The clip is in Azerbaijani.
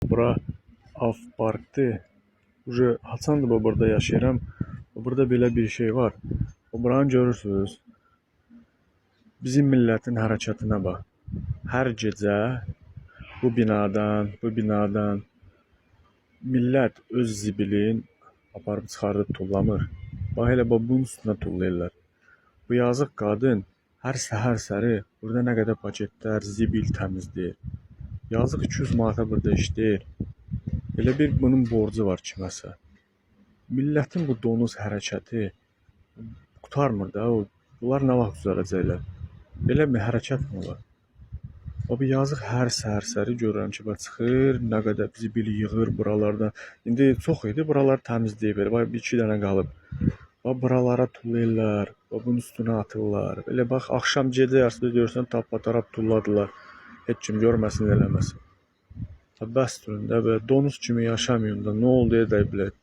Bura Av Park'tır. Haçandır burada yaşayıram. Burada belə bir şey var. Buranı görürsünüz. Bizim millətin hərəkətinə bax. Hər gecə bu binadan millət öz zibilin aparıb çıxardıb tullamır. Bax elə bunun üstünə tullayırlar. Bu yazıq qadın hər səhər səhəri burada nə qədər paketlər, zibil təmizləyir. Yazıq 200 manata burada işləyir. Elə bir bunun borcu var kiməsə. Millətin bu donuz hərəkəti qurtarmır da. Bunlar nə vaxt düzələcəklər? Belə bir hərəkət mi var? O bir yazıq hər səhər görürəm ki, çıxır, nə qədər zibil yığır buralardan. İndi çox idi, buraları təmizləyib. Bax, bir iki dənə qalıb. Bax, buralara tullayırlar, bunun üstünə atırlar. Elə bax, axşam gecə yarısı görürsən, tappatarap tulladılar. Heç kim görməsin, eləməsin. Bəs durun da, donuz kimi yaşamayın da, nə oldu edək bilək.